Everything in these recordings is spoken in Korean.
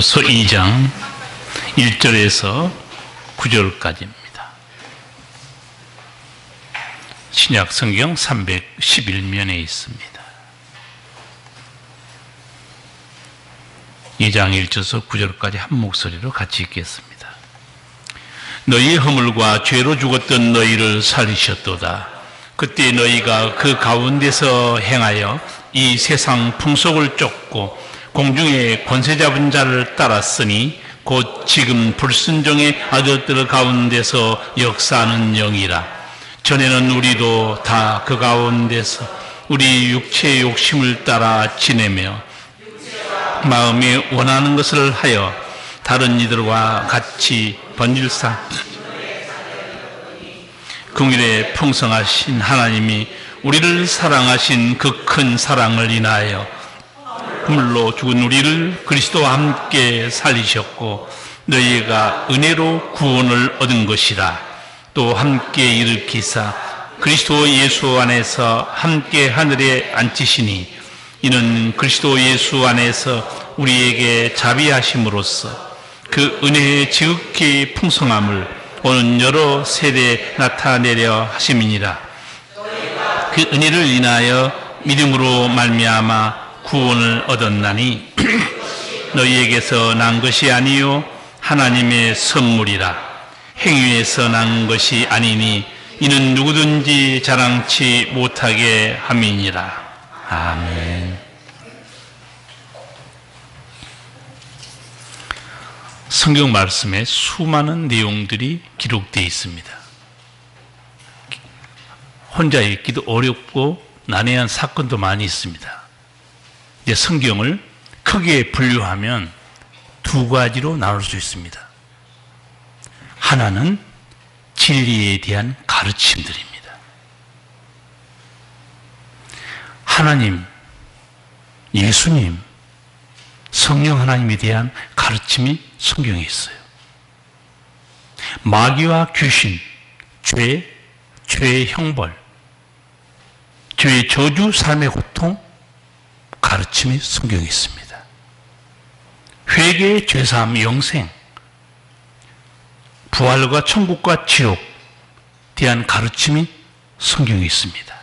에베소서 2장 1절에서 9절까지입니다. 신약 성경 311면에 있습니다. 2장 1절에서 9절까지 한 목소리로 같이 읽겠습니다. 너희의 허물과 죄로 죽었던 너희를 살리셨도다. 그때 너희가 그 가운데서 행하여 이 세상 풍속을 쫓고 공중의 권세 잡은 자를 따랐으니 곧 지금 불순종의 아들들 가운데서 역사하는 영이라. 전에는 우리도 다 그 가운데서 우리 육체의 욕심을 따라 지내며 마음에 원하는 것을 하여 다른 이들과 같이 번질상 긍휼에 풍성하신 하나님이 우리를 사랑하신 그 큰 사랑을 인하여 물로 죽은 우리를 그리스도와 함께 살리셨고 너희가 은혜로 구원을 얻은 것이라. 또 함께 일으키사 그리스도 예수 안에서 함께 하늘에 앉히시니 이는 그리스도 예수 안에서 우리에게 자비하심으로써 그 은혜의 지극히 풍성함을 오는 여러 세대에 나타내려 하심이니라. 그 은혜를 인하여 믿음으로 말미암아 구원을 얻었나니 너희에게서 난 것이 아니요 하나님의 선물이라. 행위에서 난 것이 아니니 이는 누구든지 자랑치 못하게 함이니라. 아멘. 성경 말씀에 수많은 내용들이 기록되어 있습니다. 혼자 읽기도 어렵고 난해한 사건도 많이 있습니다. 이제 성경을 크게 분류하면 두 가지로 나눌 수 있습니다. 하나는 진리에 대한 가르침들입니다. 하나님, 예수님, 성령 하나님에 대한 가르침이 성경에 있어요. 마귀와 귀신, 죄, 죄의 형벌, 죄의 저주, 삶의 고통, 가르침이 성경에 있습니다. 회개의 죄사함, 영생, 부활과 천국과 지옥 대한 가르침이 성경에 있습니다.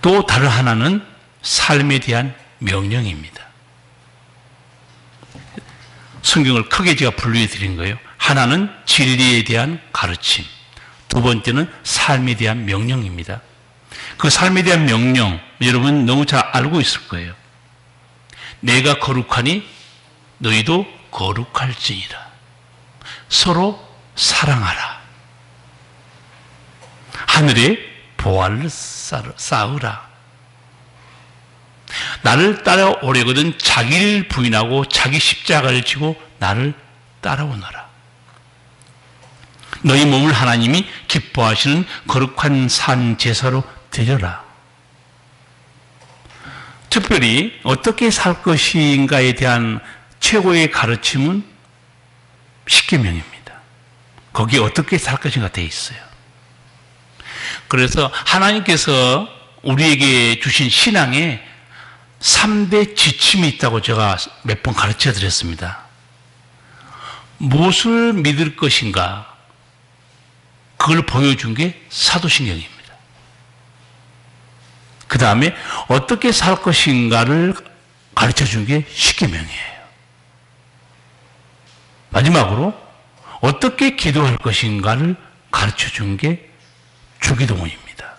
또 다른 하나는 삶에 대한 명령입니다. 성경을 크게 제가 분류해 드린 거예요. 하나는 진리에 대한 가르침, 두 번째는 삶에 대한 명령입니다. 그 삶에 대한 명령, 여러분 너무 잘 알고 있을 거예요. 내가 거룩하니 너희도 거룩할지니라. 서로 사랑하라. 하늘에 보화를 쌓으라. 나를 따라오려거든 자기를 부인하고 자기 십자가를 지고 나를 따라오너라. 너희 몸을 하나님이 기뻐하시는 거룩한 산 제사로 드려라. 특별히 어떻게 살 것인가에 대한 최고의 가르침은 십계명입니다. 거기에 어떻게 살 것인가 되어 있어요. 그래서 하나님께서 우리에게 주신 신앙에 3대 지침이 있다고 제가 몇 번 가르쳐 드렸습니다. 무엇을 믿을 것인가, 그걸 보여준 게 사도신경입니다. 그 다음에 어떻게 살 것인가를 가르쳐 준 게 십계명이에요. 마지막으로 어떻게 기도할 것인가를 가르쳐 준 게 주기도문입니다.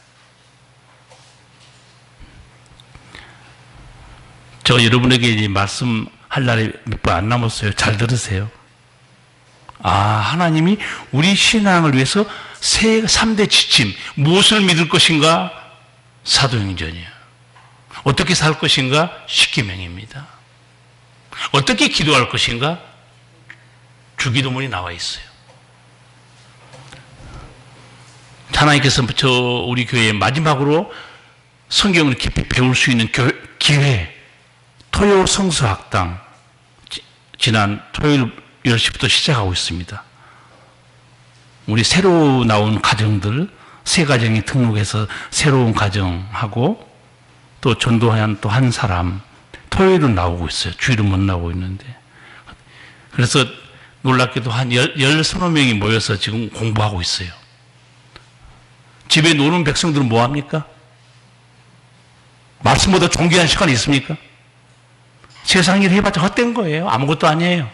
저 여러분에게 이제 말씀할 날이 몇 번 안 남았어요. 잘 들으세요. 하나님이 우리 신앙을 위해서 3대 지침, 무엇을 믿을 것인가? 사도행전이에요. 어떻게 살 것인가? 십계명입니다. 어떻게 기도할 것인가? 주기도문이 나와 있어요. 하나님께서 우리 교회에 마지막으로 성경을 깊이 배울 수 있는 기회, 토요 성서학당, 지난 토요일 10시부터 시작하고 있습니다. 우리 새로 나온 가정들, 새 가정이 등록해서 새로운 가정하고 또 전도한 또 한 사람, 토요일은 나오고 있어요. 주일은 못 나오고 있는데. 그래서 놀랍게도 한 10~20명이 모여서 지금 공부하고 있어요. 집에 노는 백성들은 뭐 합니까? 말씀보다 존귀한 시간이 있습니까? 세상 일 해봤자 헛된 거예요. 아무것도 아니에요.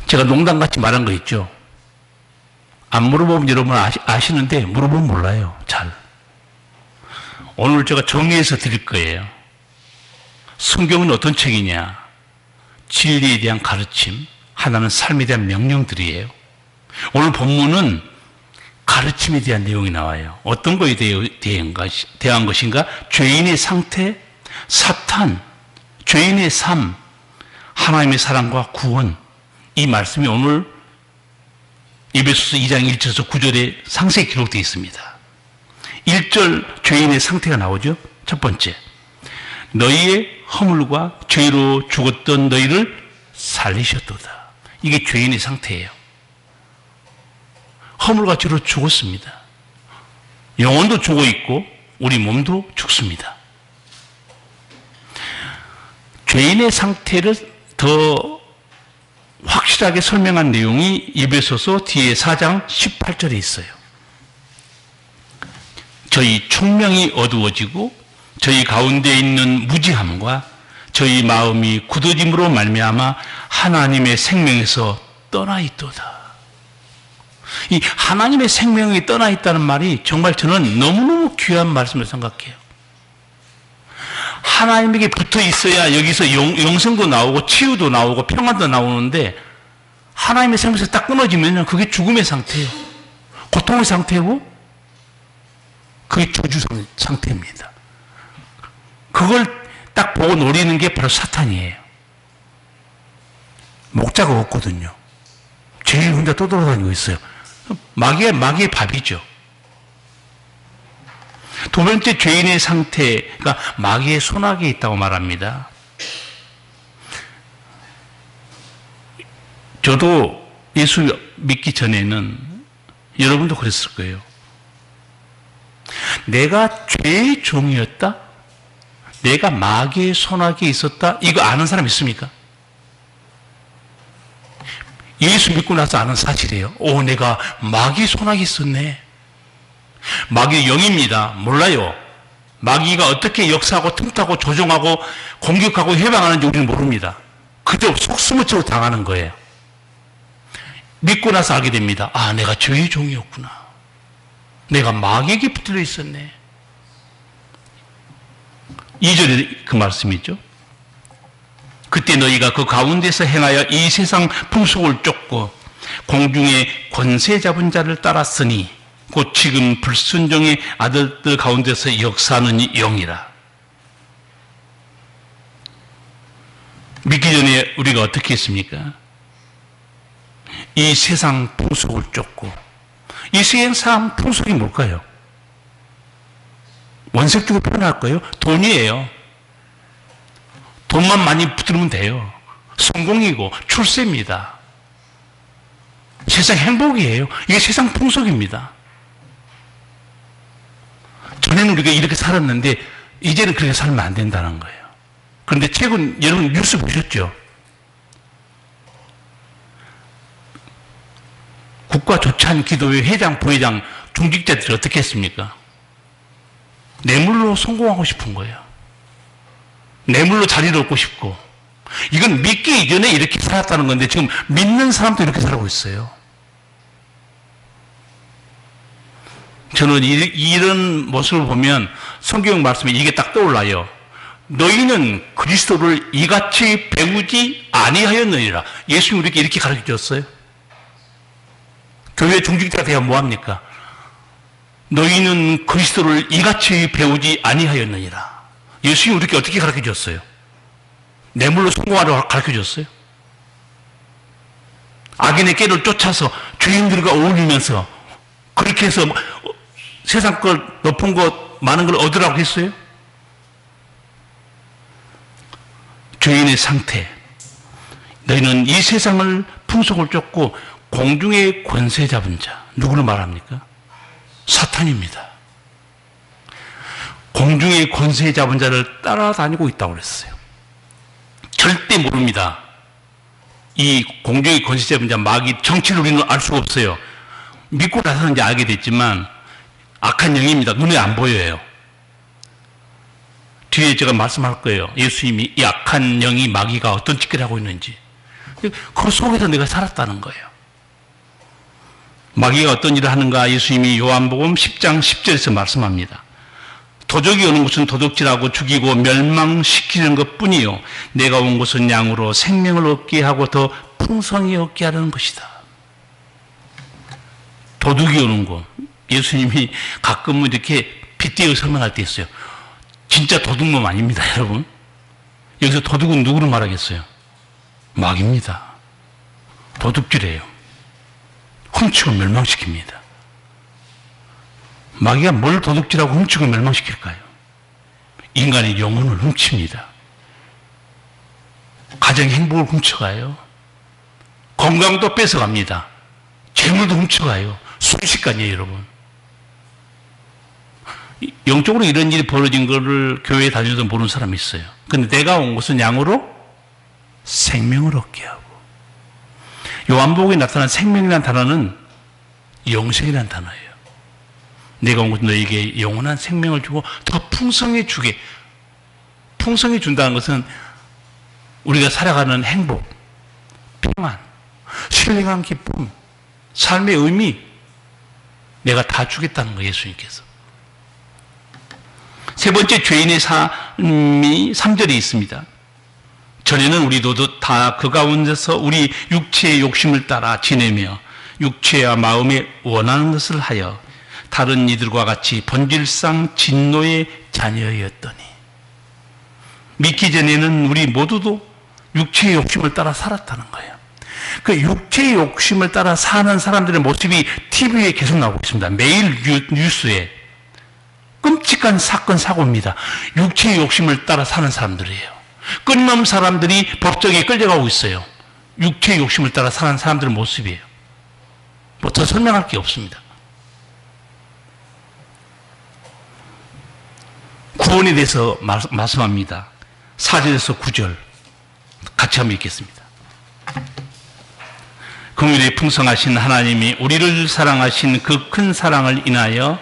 제가 농담같이 말한 거 있죠. 안 물어보면 여러분 아시는데 물어보면 몰라요. 잘. 오늘 제가 정리해서 드릴 거예요. 성경은 어떤 책이냐? 진리에 대한 가르침, 하나는 삶에 대한 명령들이에요. 오늘 본문은 가르침에 대한 내용이 나와요. 어떤 거에 대한 것인가? 죄인의 상태, 사탄, 죄인의 삶, 하나님의 사랑과 구원. 이 말씀이 오늘 에베소서 2장 1절에서 9절에 상세히 기록되어 있습니다. 1절 죄인의 상태가 나오죠. 첫 번째, 너희의 허물과 죄로 죽었던 너희를 살리셨도다. 이게 죄인의 상태예요. 허물과 죄로 죽었습니다. 영혼도 죽어 있고 우리 몸도 죽습니다. 죄인의 상태를 더 확실하게 설명한 내용이 에베소서 뒤에 4장 18절에 있어요. 저희 총명이 어두워지고 저희 가운데 있는 무지함과 저희 마음이 굳어짐으로 말미암아 하나님의 생명에서 떠나 있도다. 이 하나님의 생명이 떠나 있다는 말이 정말 저는 너무너무 귀한 말씀을 생각해요. 하나님에게 붙어 있어야 여기서 영생도 나오고 치유도 나오고 평안도 나오는데 하나님의 생명에서 딱 끊어지면 그게 죽음의 상태예요. 고통의 상태고 그게 저주 상태입니다. 그걸 딱 보고 노리는 게 바로 사탄이에요. 목자가 없거든요. 제일 혼자 떠돌아다니고 있어요. 마귀의 밥이죠. 두 번째 죄인의 상태가 마귀의 손아귀에 있다고 말합니다. 저도 예수 믿기 전에는 여러분도 그랬을 거예요. 내가 죄의 종이었다? 내가 마귀의 손아귀에 있었다? 이거 아는 사람 있습니까? 예수 믿고 나서 아는 사실이에요. 오, 내가 마귀의 손아귀에 있었네. 마귀의 영입니다. 몰라요. 마귀가 어떻게 역사하고 틈타고 조종하고 공격하고 해방하는지 우리는 모릅니다. 그저 속수무책으로 당하는 거예요. 믿고 나서 알게 됩니다. 아, 내가 죄의 종이었구나. 내가 마귀에게 붙들려 있었네. 2절에 그 말씀이죠. 그때 너희가 그 가운데서 행하여 이 세상 풍속을 쫓고 공중의 권세 잡은 자를 따랐으니 곧 지금 불순종의 아들들 가운데서 역사하는 영이라. 믿기 전에 우리가 어떻게 했습니까? 이 세상 풍속을 쫓고, 이 세상 풍속이 뭘까요? 원색적으로 표현할까요? 돈이에요. 돈만 많이 붙들면 돼요. 성공이고 출세입니다. 세상 행복이에요. 이게 세상 풍속입니다. 전에는 우리가 이렇게 살았는데 이제는 그렇게 살면 안 된다는 거예요. 그런데 최근 여러분 뉴스 보셨죠? 국가조찬 기도회 회장, 부회장, 중직자들이 어떻게 했습니까? 뇌물로 성공하고 싶은 거예요. 뇌물로 자리를 얻고 싶고. 이건 믿기 이전에 이렇게 살았다는 건데 지금 믿는 사람도 이렇게 살고 있어요. 저는 이런 모습을 보면 성경 말씀에 이게 딱 떠올라요. 너희는 그리스도를 이같이 배우지 아니하였느니라. 예수님이 우리에게 이렇게 가르쳐 줬어요. 교회 중직자가 되어 뭐합니까? 너희는 그리스도를 이같이 배우지 아니하였느니라. 예수님이 우리에게 어떻게 가르쳐 줬어요? 뇌물로 성공하라고 가르쳐 줬어요? 악인의 깨를 쫓아서 죄인들과 어울리면서 그렇게 해서 세상 걸 높은 것 많은 걸 얻으라고 했어요? 죄인의 상태. 너희는 이 세상을 풍속을 쫓고 공중의 권세 잡은 자. 누구를 말합니까? 사탄입니다. 공중의 권세 잡은 자를 따라다니고 있다고 그랬어요. 절대 모릅니다. 이 공중의 권세 잡은 자 마귀 정체를 우리는 알 수가 없어요. 믿고 나서는 이제 알게 됐지만 악한 영입니다. 눈에 안 보여요. 뒤에 제가 말씀할 거예요. 예수님이 이 악한 영이 마귀가 어떤 짓을 하고 있는지. 그 속에서 내가 살았다는 거예요. 마귀가 어떤 일을 하는가 예수님이 요한복음 10장 10절에서 말씀합니다. 도적이 오는 것은 도둑질하고 죽이고 멸망시키는 것뿐이요 내가 온 것은 양으로 생명을 얻게 하고 더 풍성히 얻게 하려는 것이다. 도둑이 오는 것. 예수님이 가끔은 이렇게 빗대어 설명할 때 있어요. 진짜 도둑놈 아닙니다, 여러분. 여기서 도둑은 누구를 말하겠어요? 마귀입니다. 도둑질해요. 훔치고 멸망시킵니다. 마귀가 뭘 도둑질하고 훔치고 멸망시킬까요? 인간의 영혼을 훔칩니다. 가정의 행복을 훔쳐가요. 건강도 뺏어갑니다. 재물도 훔쳐가요. 순식간이에요, 여러분. 영적으로 이런 일이 벌어진 거를 교회에 다녀도 모르는 사람이 있어요. 근데 내가 온 것은 양으로 생명을 얻게 하고. 요한복음에 나타난 생명이라는 단어는 영생이라는 단어예요. 내가 온 것은 너에게 영원한 생명을 주고 더 풍성해 주게. 풍성해 준다는 것은 우리가 살아가는 행복, 평안, 신령한 기쁨, 삶의 의미 내가 다 주겠다는 거예요, 예수님께서. 세 번째 죄인의 삶이 3절에 있습니다. 전에는 우리도 다 그 가운데서 우리 육체의 욕심을 따라 지내며 육체와 마음에 원하는 것을 하여 다른 이들과 같이 본질상 진노의 자녀였더니 믿기 전에는 우리 모두도 육체의 욕심을 따라 살았다는 거예요. 그 육체의 욕심을 따라 사는 사람들의 모습이 TV에 계속 나오고 있습니다. 매일 뉴스에 끔찍한 사건 사고입니다. 육체의 욕심을 따라 사는 사람들이에요. 끊임없는 사람들이 법정에 끌려가고 있어요. 육체의 욕심을 따라 사는 사람들의 모습이에요. 뭐 더 설명할 게 없습니다. 구원에 대해서 말씀합니다. 4절에서 9절 같이 한번 읽겠습니다. 긍휼이 풍성하신 하나님이 우리를 사랑하신 그 큰 사랑을 인하여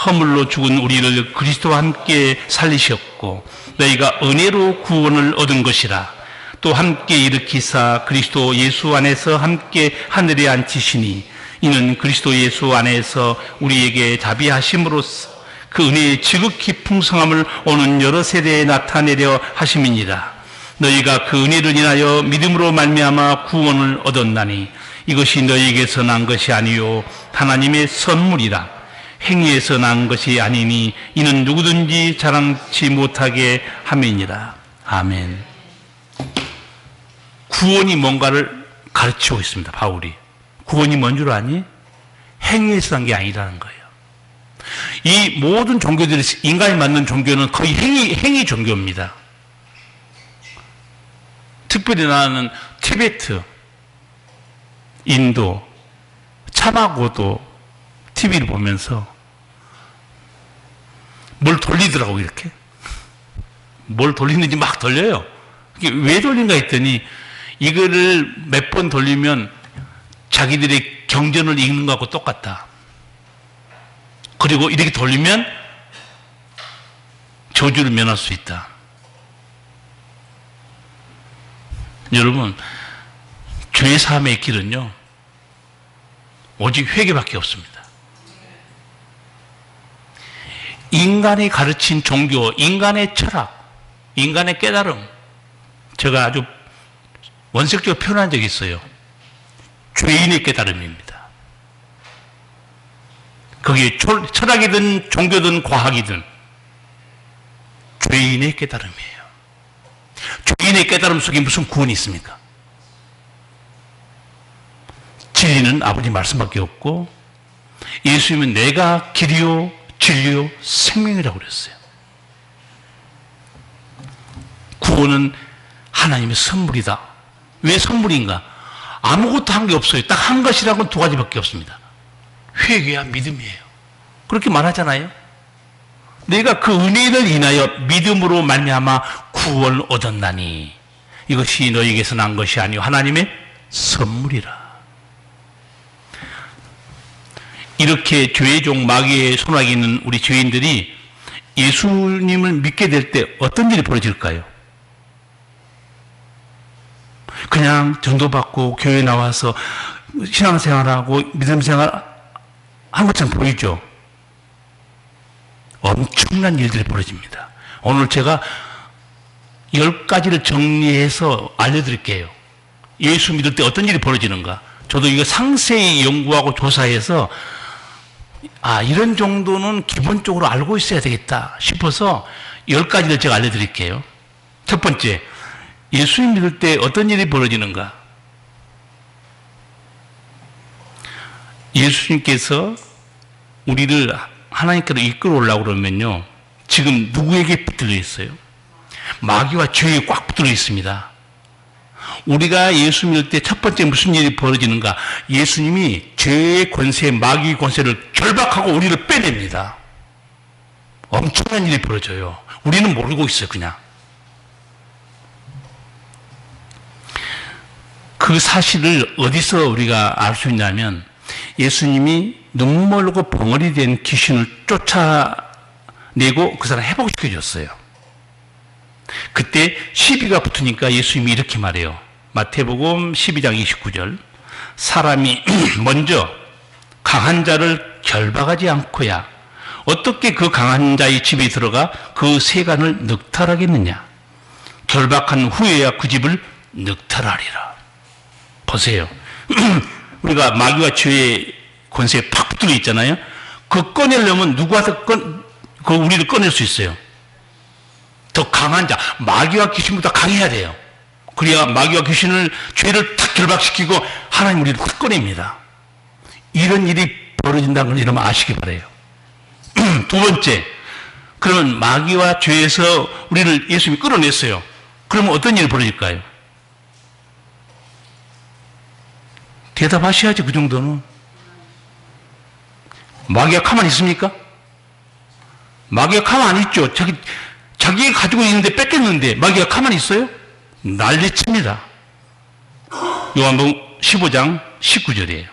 허물로 죽은 우리를 그리스도와 함께 살리셨고 너희가 은혜로 구원을 얻은 것이라. 또 함께 일으키사 그리스도 예수 안에서 함께 하늘에 앉히시니 이는 그리스도 예수 안에서 우리에게 자비하심으로써 그 은혜의 지극히 풍성함을 오는 여러 세대에 나타내려 하심이니라. 너희가 그 은혜를 인하여 믿음으로 말미암아 구원을 얻었나니 이것이 너희에게서 난 것이 아니요 하나님의 선물이라. 행위에서 난 것이 아니니 이는 누구든지 자랑치 못하게 함이니라. 아멘. 구원이 뭔가를 가르치고 있습니다, 바울이. 구원이 뭔 줄 아니? 행위에서 난 게 아니라는 거예요. 이 모든 종교들이, 인간이 만든 종교는 거의 행위 종교입니다. 특별히 나는 티베트, 인도, 차마고도 TV를 보면서 뭘 돌리더라고, 이렇게. 뭘 돌리는지 막 돌려요. 이게 왜 돌린가 했더니 이거를 몇 번 돌리면 자기들의 경전을 읽는 것하고 똑같다. 그리고 이렇게 돌리면 저주를 면할 수 있다. 여러분, 죄 사함의 길은요, 오직 회개밖에 없습니다. 인간이 가르친 종교, 인간의 철학, 인간의 깨달음, 제가 아주 원색적으로 표현한 적이 있어요. 죄인의 깨달음입니다. 그게 철학이든 종교든 과학이든 죄인의 깨달음이에요. 죄인의 깨달음 속에 무슨 구원이 있습니까? 진리는 아버지 말씀밖에 없고 예수님은 내가 길이요 진리요 생명이라고 그랬어요. 구원은 하나님의 선물이다. 왜 선물인가? 아무것도 한 게 없어요. 딱 한 것이라고는 두 가지밖에 없습니다. 회개와 믿음이에요. 그렇게 말하잖아요. 내가 그 은혜를 인하여 믿음으로 말미암아 구원을 얻었나니 이것이 너희에게서 난 것이 아니요 하나님의 선물이라. 이렇게 죄의 종 마귀의 손아귀 있는 우리 죄인들이 예수님을 믿게 될 때 어떤 일이 벌어질까요? 그냥 전도받고 교회 나와서 신앙생활하고 믿음생활 한 것처럼 보이죠? 엄청난 일들이 벌어집니다. 오늘 제가 10가지를 정리해서 알려드릴게요. 예수 믿을 때 어떤 일이 벌어지는가. 저도 이거 상세히 연구하고 조사해서 이런 정도는 기본적으로 알고 있어야 되겠다 싶어서 10가지를 제가 알려드릴게요. 첫 번째, 예수님 믿을 때 어떤 일이 벌어지는가. 예수님께서 우리를 하나님께로 이끌어 오려고 그러면요, 지금 누구에게 붙들려 있어요? 마귀와 죄에 꽉 붙들려 있습니다. 우리가 예수 믿을 때 첫 번째 무슨 일이 벌어지는가? 예수님이 죄의 권세, 마귀의 권세를 결박하고 우리를 빼냅니다. 엄청난 일이 벌어져요. 우리는 모르고 있어요, 그냥. 그 사실을 어디서 우리가 알 수 있냐면 예수님이 눈멀고 벙어리 된 귀신을 쫓아내고 그 사람 회복시켜 줬어요. 그때 시비가 붙으니까 예수님이 이렇게 말해요. 마태복음 12장 29절. 사람이 먼저 강한 자를 결박하지 않고야 어떻게 그 강한 자의 집에 들어가 그 세간을 늑탈하겠느냐. 결박한 후에야 그 집을 늑탈하리라. 보세요. 우리가 마귀와 죄의 권세에 팍 붙들려 있잖아요. 그 꺼내려면 누가 그 우리를 꺼낼 수 있어요? 더 강한 자, 마귀와 귀신보다 강해야 돼요. 그래야 마귀와 귀신을, 죄를 탁 결박시키고 하나님 우리를 탁 꺼냅니다. 이런 일이 벌어진다는 걸 여러분 아시기 바라요. 두 번째, 그러면 마귀와 죄에서 우리를 예수님이 끌어냈어요. 그러면 어떤 일이 벌어질까요? 대답하셔야지. 그 정도는. 마귀가 가만히 있습니까? 마귀가 가만히 있죠. 자기가 가지고 있는데 뺏겼는데 마귀가 가만히 있어요? 난리칩니다. 요한복음 15장 19절이에요.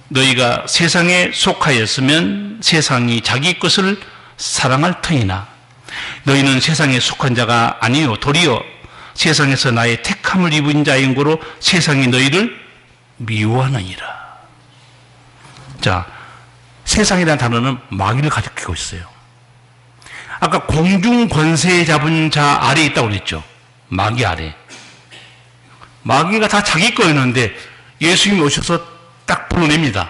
너희가 세상에 속하였으면 세상이 자기 것을 사랑할 터이나 너희는 세상에 속한 자가 아니요 도리어 세상에서 나의 택함을 입은 자인 고로 세상이 너희를 미워하느니라. 자, 세상이라는 단어는 마귀를 가리키고 있어요. 아까 공중 권세 잡은 자 아래에 있다고 그랬죠. 마귀 아래. 마귀가 다 자기 거였는데 예수님이 오셔서 딱 불러냅니다.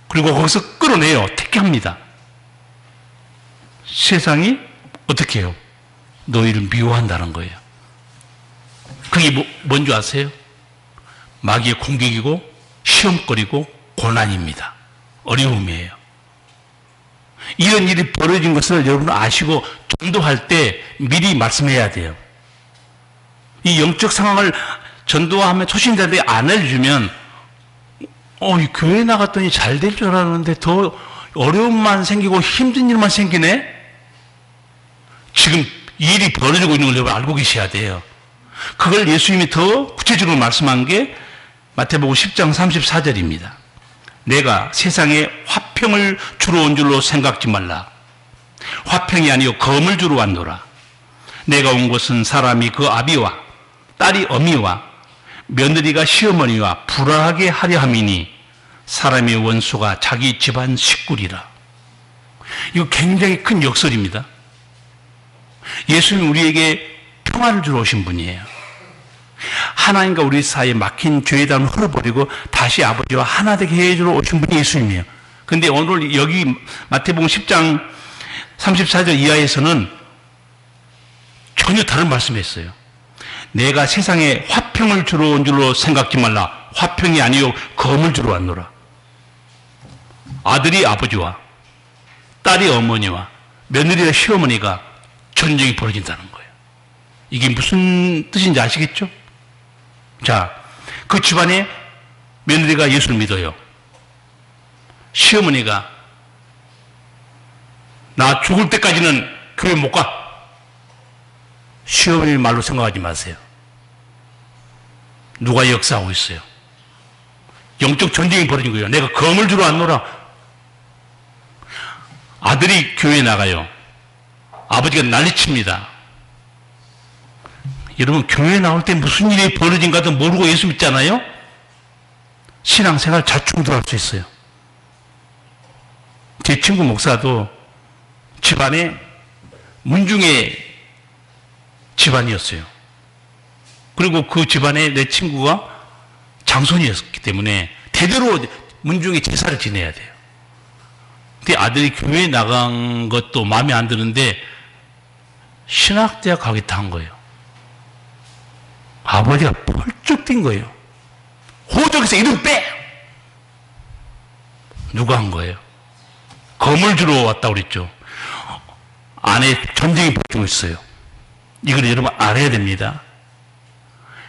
그리고 거기서 끌어내요. 택합니다. 세상이 어떻게 해요? 너희를 미워한다는 거예요. 그게 뭔지 아세요? 마귀의 공격이고 시험거리고 고난입니다. 어려움이에요. 이런 일이 벌어진 것을 여러분 아시고 전도할 때 미리 말씀해야 돼요. 이 영적 상황을 전도하면 초신자들이 안 알려주면 이 교회 나갔더니 잘 될 줄 알았는데 더 어려움만 생기고 힘든 일만 생기네? 지금 일이 벌어지고 있는 걸 여러분 알고 계셔야 돼요. 그걸 예수님이 더 구체적으로 말씀한 게 마태복음 10장 34절입니다. 내가 세상에 화평을 주러 온 줄로 생각지 말라. 화평이 아니요 검을 주러 왔노라. 내가 온 것은 사람이 그 아비와 딸이 어미와 며느리가 시어머니와 불화하게 하려 함이니 사람의 원수가 자기 집안 식구리라. 이거 굉장히 큰 역설입니다. 예수님 우리에게 평화를 주러 오신 분이에요. 하나님과 우리 사이에 막힌 죄의 담을 흘러버리고 다시 아버지와 하나 되게 해주러 오신 분이 예수님이에요. 그런데 오늘 여기 마태복음 10장 34절 이하에서는 전혀 다른 말씀했어요. 내가 세상에 화평을 주러 온 줄로 생각지 말라. 화평이 아니요 검을 주러 왔노라. 아들이 아버지와 딸이 어머니와 며느리와 시어머니가 전쟁이 벌어진다는 거예요. 이게 무슨 뜻인지 아시겠죠? 자, 그 집안에 며느리가 예수를 믿어요. 시어머니가 나 죽을 때까지는 교회 못 가. 시험일 말로 생각하지 마세요. 누가 역사하고 있어요? 영적 전쟁이 벌어진 거예요. 내가 검을 주러 안 놀아. 아들이 교회에 나가요. 아버지가 난리칩니다. 여러분, 교회에 나올 때 무슨 일이 벌어진가도 모르고 예수 믿잖아요? 신앙생활 자충우돌 할 수 있어요. 제 친구 목사도 집안에 문중의 집안이었어요. 그리고 그 집안에 내 친구가 장손이었기 때문에 대대로 문중의 제사를 지내야 돼요. 근데 아들이 교회에 나간 것도 마음에 안 드는데 신학대학 가겠다 한 거예요. 아버지가 펄쩍 뛴 거예요. 호적에서 이름 빼! 누가 한 거예요? 검을 주러 왔다고 그랬죠. 안에 전쟁이 벌어지고 있어요. 이걸 여러분 알아야 됩니다.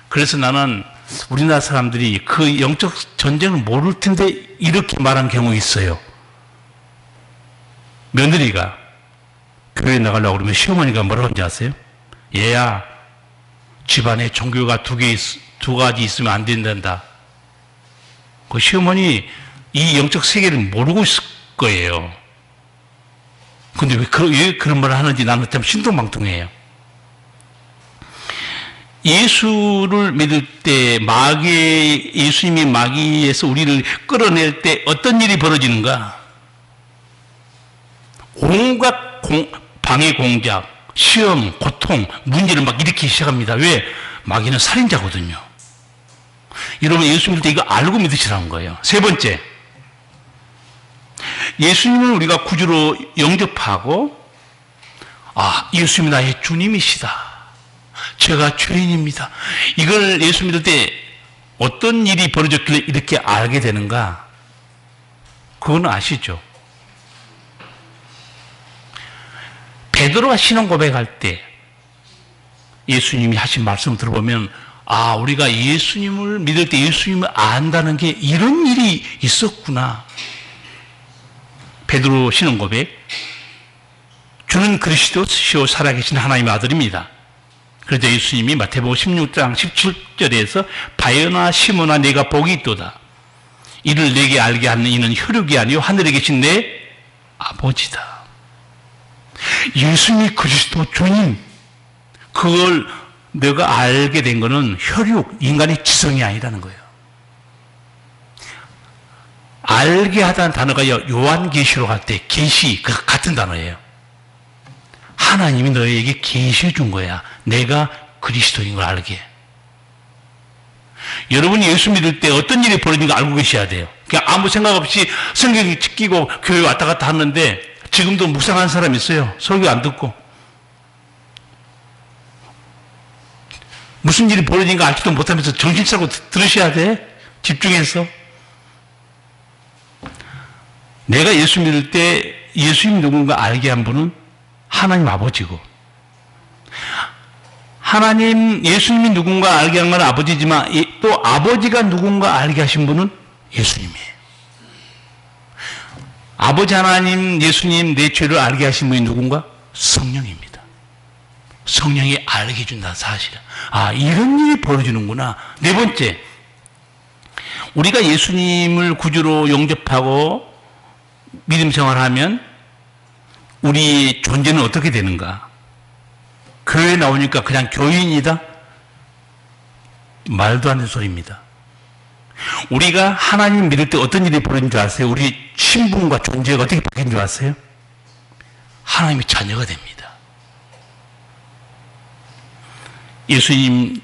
그래서 나는 우리나라 사람들이 그 영적 전쟁을 모를 텐데 이렇게 말한 경우 있어요. 며느리가 교회에 나가려고 그러면 시어머니가 뭐라고 하는지 아세요? 얘야, 집안에 종교가 두 가지 있으면 안 된단다. 그 시어머니 이 영적 세계를 모르고 있을 거예요. 근데 왜 그런 말을 하는지 나는 참 신동방통해요. 예수를 믿을 때 예수님이 마귀에서 우리를 끌어낼 때 어떤 일이 벌어지는가? 온갖 방해 공작, 시험, 고통, 문제를 막 일으키기 시작합니다. 왜? 마귀는 살인자거든요. 여러분, 예수 믿을 때 이거 알고 믿으시라는 거예요. 세 번째, 예수님을 우리가 구주로 영접하고, 예수님이 나의 주님이시다. 제가 죄인입니다. 이걸 예수 믿을 때 어떤 일이 벌어졌길래 이렇게 알게 되는가? 그건 아시죠? 베드로가 신앙 고백할 때 예수님이 하신 말씀을 들어보면 우리가 예수님을 믿을 때 예수님을 안다는 게 이런 일이 있었구나. 베드로 신앙 고백, 주는 그리스도시요 살아계신 하나님의 아들입니다. 그래서 예수님이 마태복음 16장 17절에서 바요나 시몬아 네가 복이 있도다. 이를 내게 알게 하는 이는 혈육이 아니요 하늘에 계신 내 아버지다. 예수님이 그리스도 주님, 그걸 내가 알게 된 것은 혈육, 인간의 지성이 아니라는 거예요. 알게 하다는 단어가 요한계시록 할 때 계시, 그 같은 단어예요. 하나님이 너에게 계시해 준 거야. 내가 그리스도인 걸 알게. 여러분이 예수 믿을 때 어떤 일이 벌어진가 알고 계셔야 돼요. 그냥 아무 생각 없이 성경 지키고 교회 왔다 갔다 하는데 지금도 묵상하는 사람 있어요. 설교 안 듣고. 무슨 일이 벌어진가 알지도 못하면서 정신 차리고 들으셔야 돼. 집중해서. 내가 예수 믿을 때 예수님 누군가 알게 한 분은 하나님 아버지고, 예수님이 누군가 알게 한 건 아버지지만 또 아버지가 누군가 알게 하신 분은 예수님이에요. 아버지 하나님, 예수님, 내 죄를 알게 하신 분이 누군가? 성령입니다. 성령이 알게 해준다는 사실은. 이런 일이 벌어지는구나. 네 번째, 우리가 예수님을 구주로 영접하고 믿음 생활하면 우리 존재는 어떻게 되는가? 교회에 나오니까 그냥 교인이다? 말도 안 되는 소리입니다. 우리가 하나님 믿을 때 어떤 일이 벌어진 줄 아세요? 우리 신분과 존재가 어떻게 바뀐 줄 아세요? 하나님의 자녀가 됩니다. 예수님에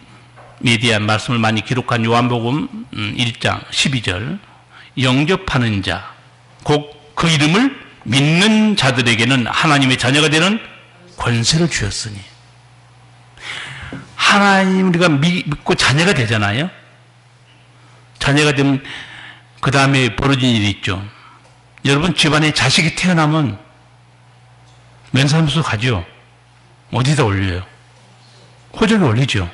대한 말씀을 많이 기록한 요한복음 1장 12절, 영접하는 자, 곧 그 이름을 믿는 자들에게는 하나님의 자녀가 되는 권세를 주었으니. 하나님 우리가 믿고 자녀가 되잖아요. 자녀가 되면 그 다음에 벌어진 일이 있죠. 여러분 집안에 자식이 태어나면 면사무소 가죠. 어디다 올려요? 호적에 올리죠.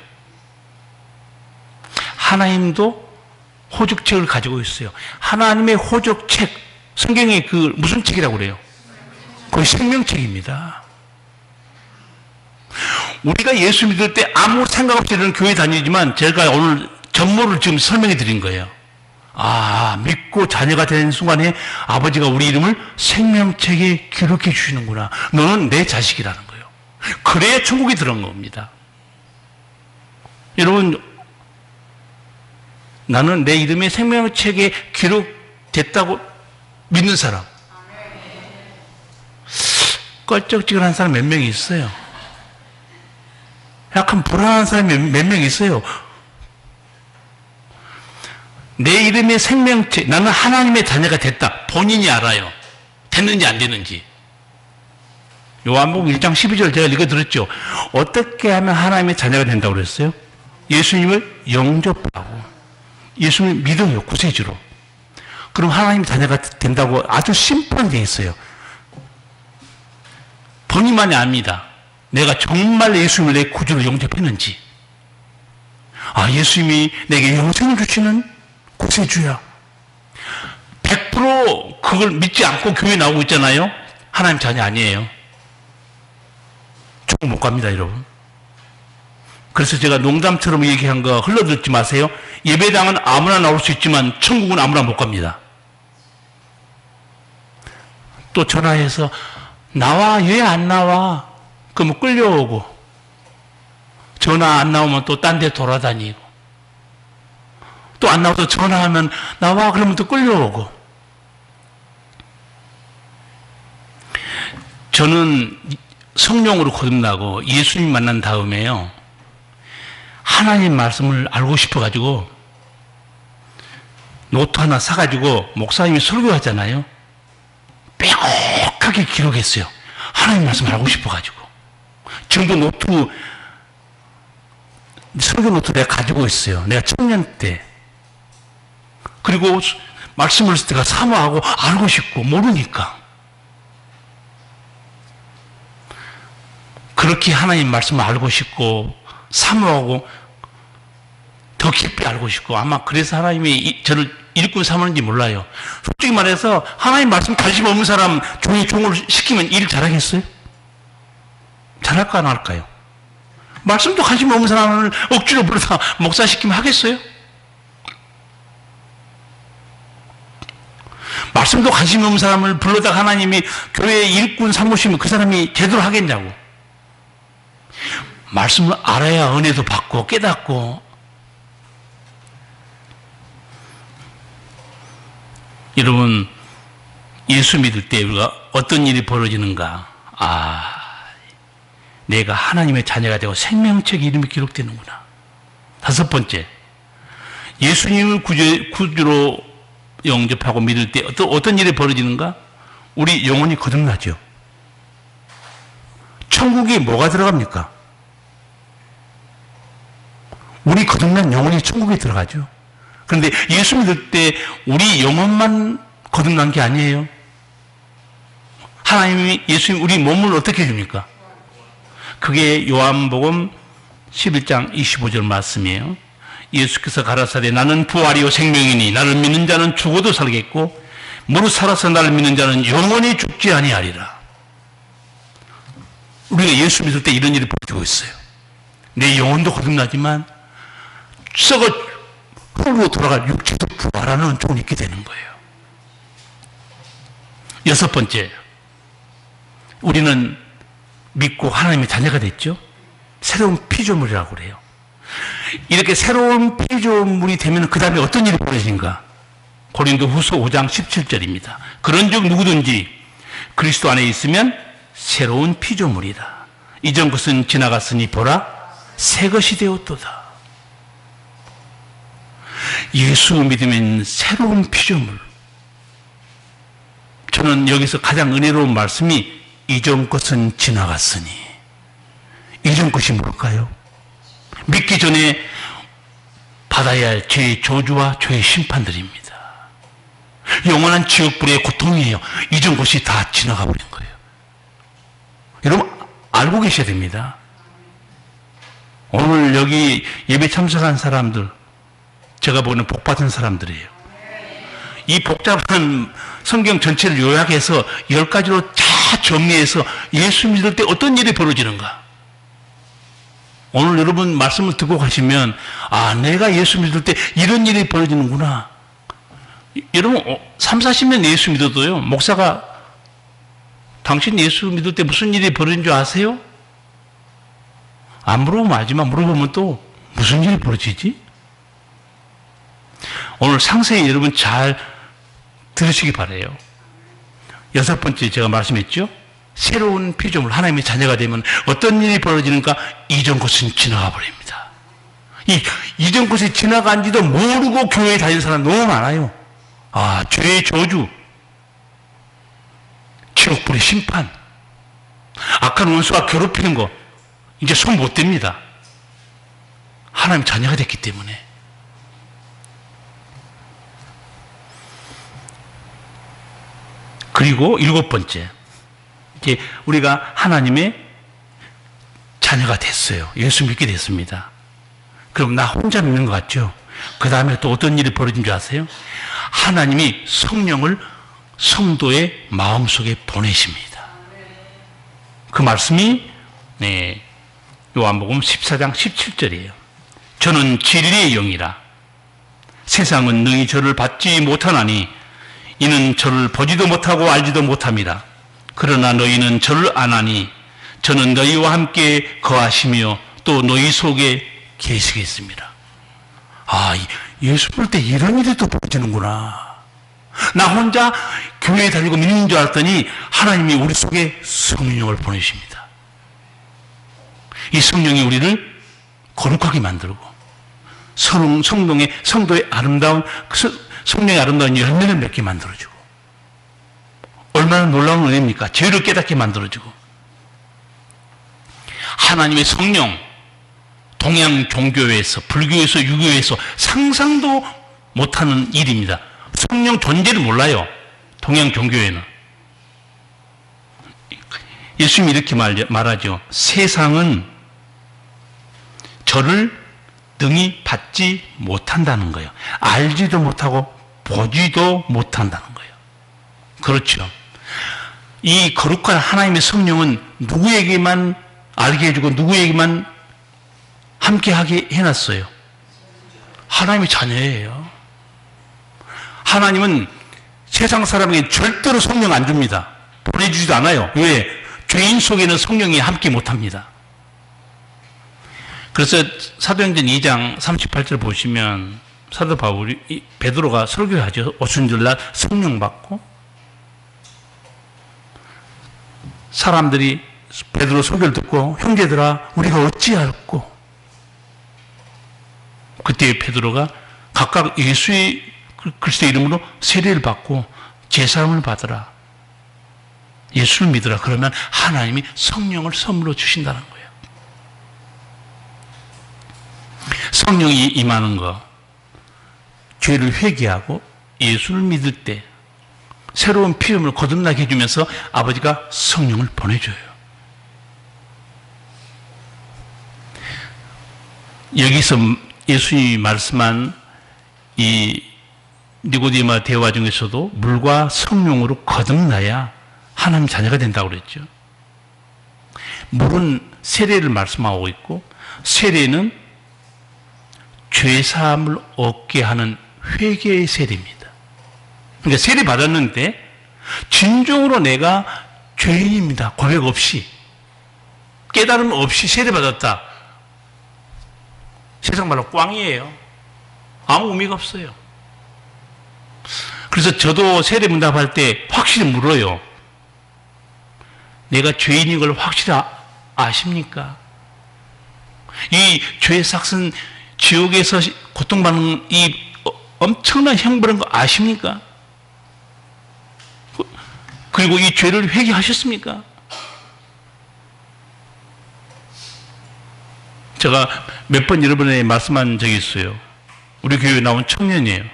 하나님도 호적책을 가지고 있어요. 하나님의 호적책, 성경에 그 무슨 책이라고 그래요? 그건 생명책입니다. 우리가 예수 믿을 때 아무 생각 없이 이런 교회 다니지만 제가 오늘 전모를 지금 설명해 드린 거예요. 믿고 자녀가 되는 순간에 아버지가 우리 이름을 생명책에 기록해 주시는구나. 너는 내 자식이라는 거예요. 그래야 천국에 들어간 겁니다. 여러분, 나는 내 이름이 생명책에 기록됐다고 믿는 사람, 껄쩍지근한 사람 몇 명이 있어요. 약간 불안한 사람이 몇 명 있어요. 내 이름의 생명책, 나는 하나님의 자녀가 됐다. 본인이 알아요. 됐는지 안 됐는지. 요한복음 1장 12절 제가 읽어드렸죠. 어떻게 하면 하나님의 자녀가 된다고 그랬어요? 예수님을 영접하고 예수님을 믿어요. 구세주로. 그럼 하나님의 자녀가 된다고 아주 심플한 게 있어요. 본인만이 압니다. 내가 정말 예수님을 내 구주로 영접했는지. 예수님이 내게 영생을 주시는 구세주야. 100% 그걸 믿지 않고 교회 나오고 있잖아요. 하나님 자녀 아니에요. 쭉 못 갑니다, 여러분. 그래서 제가 농담처럼 얘기한 거 흘러듣지 마세요. 예배당은 아무나 나올 수 있지만 천국은 아무나 못 갑니다. 또 전화해서 나와, 왜 안 나와? 그러면 끌려오고, 전화 안 나오면 또 딴 데 돌아다니고, 또 안 나와서 전화하면 나와, 그러면 또 끌려오고. 저는 성령으로 거듭나고 예수님 만난 다음에요, 하나님 말씀을 알고 싶어가지고 노트 하나 사가지고 목사님이 설교하잖아요. 빼곡하게 기록했어요. 하나님 말씀 알고 싶어가지고. 지금도 노트, 설교 노트 내가 가지고 있어요. 내가 청년 때. 그리고 말씀을 쓸 때가 사모하고 알고 싶고 모르니까. 그렇게 하나님 말씀을 알고 싶고 사모하고 더 깊이 알고 싶고, 아마 그래서 하나님이 저를 일꾼 삼았는지 몰라요. 솔직히 말해서 하나님 말씀 관심 없는 사람 종을 시키면 일 잘하겠어요? 잘할까 안 할까요? 말씀도 관심 없는 사람을 억지로 불러서 목사 시키면 하겠어요? 말씀도 관심 없는 사람을 불러다가 하나님이 교회에 일꾼 삼으시면 그 사람이 제대로 하겠냐고. 말씀을 알아야 은혜도 받고 깨닫고. 여러분, 예수 믿을 때 우리가 어떤 일이 벌어지는가? 내가 하나님의 자녀가 되고 생명책에 이름이 기록되는구나. 다섯 번째, 예수님을 구주로 영접하고 믿을 때 어떤 일이 벌어지는가? 우리 영혼이 거듭나죠. 천국에 뭐가 들어갑니까? 우리 거듭난 영혼이 천국에 들어가죠. 그런데 예수 믿을 때 우리 영혼만 거듭난 게 아니에요. 하나님이 예수님 우리 몸을 어떻게 해줍니까? 그게 요한복음 11장 25절 말씀이에요. 예수께서 가라사대 나는 부활이요 생명이니 나를 믿는 자는 죽어도 살겠고 무릇 살아서 나를 믿는 자는 영원히 죽지 아니하리라. 우리가 예수 믿을 때 이런 일이 벌어지고 있어요. 내 영혼도 거듭나지만 썩어 흙으로 돌아갈 육체도 부활하는 은총이 있게 되는 거예요. 여섯 번째, 우리는 믿고 하나님의 자녀가 됐죠. 새로운 피조물이라고 그래요. 이렇게 새로운 피조물이 되면 그 다음에 어떤 일이 벌어지는가? 고린도후서 5장 17절입니다. 그런즉 누구든지 그리스도 안에 있으면 새로운 피조물이다. 이전 것은 지나갔으니 보라 새 것이 되었도다. 예수 믿으면 새로운 피조물. 저는 여기서 가장 은혜로운 말씀이 이전 것은 지나갔으니. 이전 것이 뭘까요? 믿기 전에 받아야 할 죄의 저주와 죄의 심판들입니다. 영원한 지옥불의 고통이에요. 이전 것이 다 지나가 버린 거예요. 여러분 알고 계셔야 됩니다. 오늘 여기 예배 참석한 사람들, 제가 보는 복 받은 사람들이에요. 이 복잡한 성경 전체를 요약해서 10가지로 잘 정리해서 예수 믿을 때 어떤 일이 벌어지는가. 오늘 여러분 말씀을 듣고 가시면 내가 예수 믿을 때 이런 일이 벌어지는구나. 여러분 3, 40년 예수 믿어도요, 목사가 당신 예수 믿을 때 무슨 일이 벌어진 줄 아세요? 안 물어보면 알지만 물어보면 또 무슨 일이 벌어지지? 오늘 상세히 여러분 잘 들으시기 바라요. 6번째 제가 말씀했죠. 새로운 피조물, 하나님의 자녀가 되면 어떤 일이 벌어지는가? 이전 것은 지나가 버립니다. 이전 것이 지나간지도 모르고 교회에 다니는 사람 너무 많아요. 죄의 저주, 지옥불의 심판, 악한 원수와 괴롭히는 거 이제 손 못 댑니다. 하나님 자녀가 됐기 때문에. 그리고 7번째, 이제 우리가 하나님의 자녀가 됐어요. 예수 믿게 됐습니다. 그럼 나 혼자 믿는 것 같죠? 그 다음에 또 어떤 일이 벌어진 줄 아세요? 하나님이 성령을 성도의 마음속에 보내십니다. 그 말씀이 요한복음 14장 17절이에요. 저는 진리의 영이라 세상은 능히 저를 받지 못하나니 이는 저를 보지도 못하고 알지도 못합니다. 그러나 너희는 저를 아나니 저는 너희와 함께 거하시며 또 너희 속에 계시겠습니다. 예수 믿을 때 이런 일이 또 벌어지는구나. 나 혼자 교회에 다니고 믿는 줄 알았더니 하나님이 우리 속에 성령을 보내십니다. 이 성령이 우리를 거룩하게 만들고 성도의 아름다운 성령의 아름다운 열매를 맺게 만들어주고, 얼마나 놀라운 은혜입니까? 죄를 깨닫게 만들어주고. 하나님의 성령, 동양 종교에서, 불교에서, 유교에서 상상도 못하는 일입니다. 성령 존재를 몰라요. 동양 종교에는. 예수님이 이렇게 말하죠. 세상은 저를 능히 받지 못한다는 거예요. 알지도 못하고 보지도 못한다는 거예요. 그렇죠. 이 거룩한 하나님의 성령은 누구에게만 알게 해주고 누구에게만 함께하게 해놨어요? 하나님의 자녀예요. 하나님은 세상 사람에게 절대로 성령 안 줍니다. 보내주지도 않아요. 왜? 죄인 속에는 성령이 함께 못합니다. 그래서 사도행전 2장 38절 보시면 사도 바울이, 베드로가 설교하죠. 오순절날 성령 받고, 사람들이 베드로 설교를 듣고 형제들아 우리가 어찌할꼬? 그때 베드로가 각각 예수의 그리스도의 이름으로 세례를 받고 제사함을 받으라, 예수를 믿으라. 그러면 하나님이 성령을 선물로 주신다는 거예요. 성령이 임하는 거, 죄를 회개하고 예수를 믿을 때 새로운 피조물을 거듭나게 해주면서 아버지가 성령을 보내줘요. 여기서 예수님이 말씀한 이 니고디마 대화 중에서도 물과 성령으로 거듭나야 하나님 자녀가 된다고 그랬죠. 물은 세례를 말씀하고 있고, 세례는 죄사함을 얻게 하는 회개의 세례입니다. 그러니까 세례 받았는데 진정으로 내가 죄인입니다. 고백 없이, 깨달음 없이 세례 받았다. 세상 말로 꽝이에요. 아무 의미가 없어요. 그래서 저도 세례 문답할 때 확실히 물어요. 내가 죄인인 걸 확실히 아십니까? 이 죄의 삭은 지옥에서 고통받는 이 엄청난 형벌인 거 아십니까? 그리고 이 죄를 회개하셨습니까? 제가 몇 번 여러분에게 말씀한 적이 있어요. 우리 교회에 나온 청년이에요.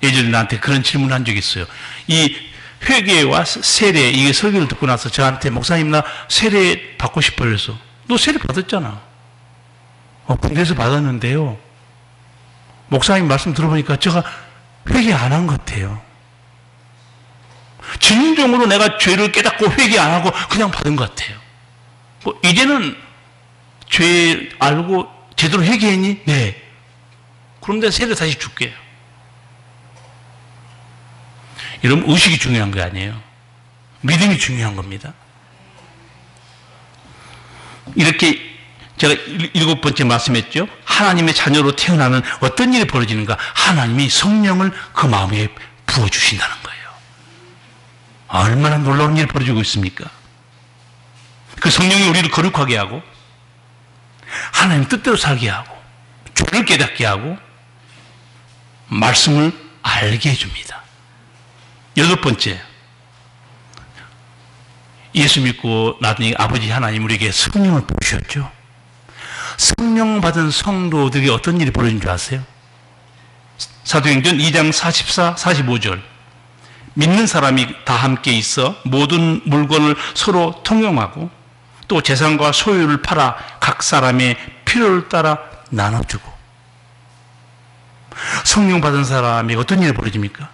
예전에 나한테 그런 질문을 한 적이 있어요. 이 회개와 세례, 이게 설교를 듣고 나서 저한테 목사님 나 세례 받고 싶어요. 그래서 너 세례 받았잖아. 군대에서 받았는데요, 목사님 말씀 들어보니까 제가 회개 안 한 것 같아요. 진정으로 내가 죄를 깨닫고 회개 안 하고 그냥 받은 것 같아요. 뭐 이제는 죄 알고 제대로 회개했니? 네. 그런데 세례 다시 줄게요. 여러분, 의식이 중요한 게 아니에요. 믿음이 중요한 겁니다. 이렇게 제가 7번째 말씀했죠. 하나님의 자녀로 태어나면 어떤 일이 벌어지는가? 하나님이 성령을 그 마음에 부어주신다는 거예요. 얼마나 놀라운 일이 벌어지고 있습니까? 그 성령이 우리를 거룩하게 하고 하나님 뜻대로 살게 하고 죄를 깨닫게 하고 말씀을 알게 해줍니다. 8번째, 예수 믿고 나중에 아버지 하나님 우리에게 성령을 부으셨죠. 성령 받은 성도들이 어떤 일이 벌어진 줄 아세요? 사도행전 2장 44, 45절. 믿는 사람이 다 함께 있어 모든 물건을 서로 통용하고 또 재산과 소유를 팔아 각 사람의 필요를 따라 나눠주고. 성령 받은 사람이 어떤 일이 벌어집니까?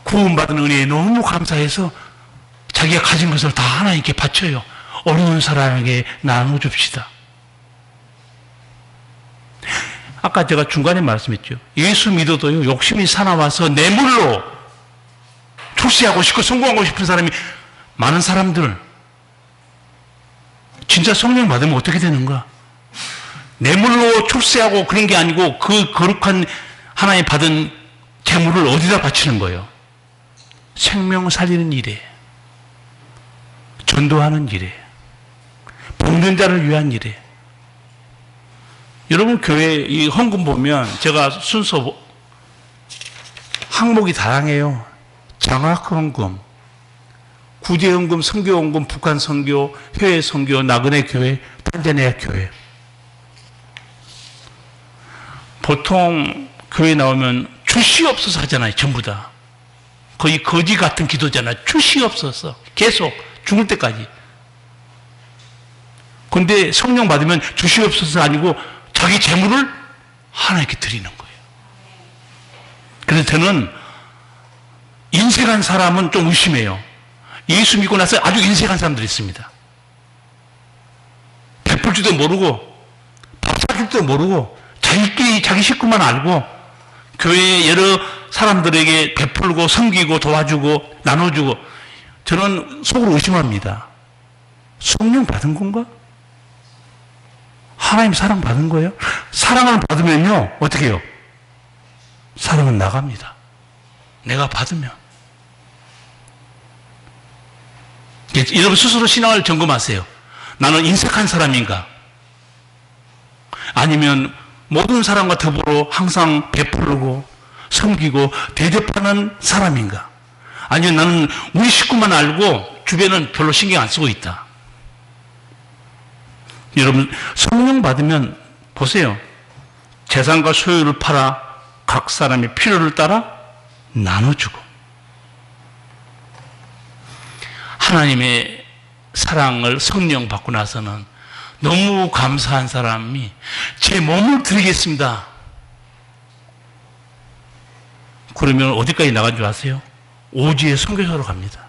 구원받은 은혜에 너무 감사해서 자기가 가진 것을 다 하나님께 바쳐요. 어려운 사람에게 나눠줍시다. 아까 제가 중간에 말씀했죠. 예수 믿어도요, 욕심이 사나워서 뇌물로 출세하고 싶고 성공하고 싶은 사람이 많은 사람들, 진짜 성령 받으면 어떻게 되는가? 뇌물로 출세하고 그런 게 아니고 그 거룩한 하나님 받은 재물을 어디다 바치는 거예요? 생명 살리는 일에, 전도하는 일에, 병든 자를 위한 일에. 여러분, 교회 이 헌금 보면 제가 순서 항목이 다양해요. 장학헌금, 구제헌금, 선교헌금, 북한 선교, 해외 선교, 나그네 교회, 탄자니아 교회. 보통 교회 나오면 주시옵소서 하잖아요. 전부 다. 거의 거지 같은 기도잖아요. 주시옵소서. 계속 죽을 때까지. 그런데 성령 받으면 주시옵소서 아니고 자기 재물을 하나님께 드리는 거예요. 그래서 저는 인색한 사람은 좀 의심해요. 예수 믿고 나서 아주 인색한 사람들이 있습니다. 베풀 줄도 모르고 밥 사줄 줄도 모르고 자기끼리 자기 식구만 알고 교회의 여러 사람들에게 베풀고 섬기고 도와주고 나눠주고. 저는 속으로 의심합니다. 성령 받은 건가? 하나님 사랑 받은 거예요? 사랑을 받으면요, 어떻게 해요? 사랑은 나갑니다. 내가 받으면. 여러분 스스로 신앙을 점검하세요. 나는 인색한 사람인가? 아니면 모든 사람과 더불어 항상 베풀고 섬기고 대접하는 사람인가? 아니면 나는 우리 식구만 알고 주변은 별로 신경 안 쓰고 있다. 여러분, 성령 받으면 보세요. 재산과 소유를 팔아 각 사람의 필요를 따라 나눠주고. 하나님의 사랑을 성령 받고 나서는 너무 감사한 사람이 제 몸을 드리겠습니다. 그러면 어디까지 나간 줄 아세요? 오지에 선교사로 갑니다.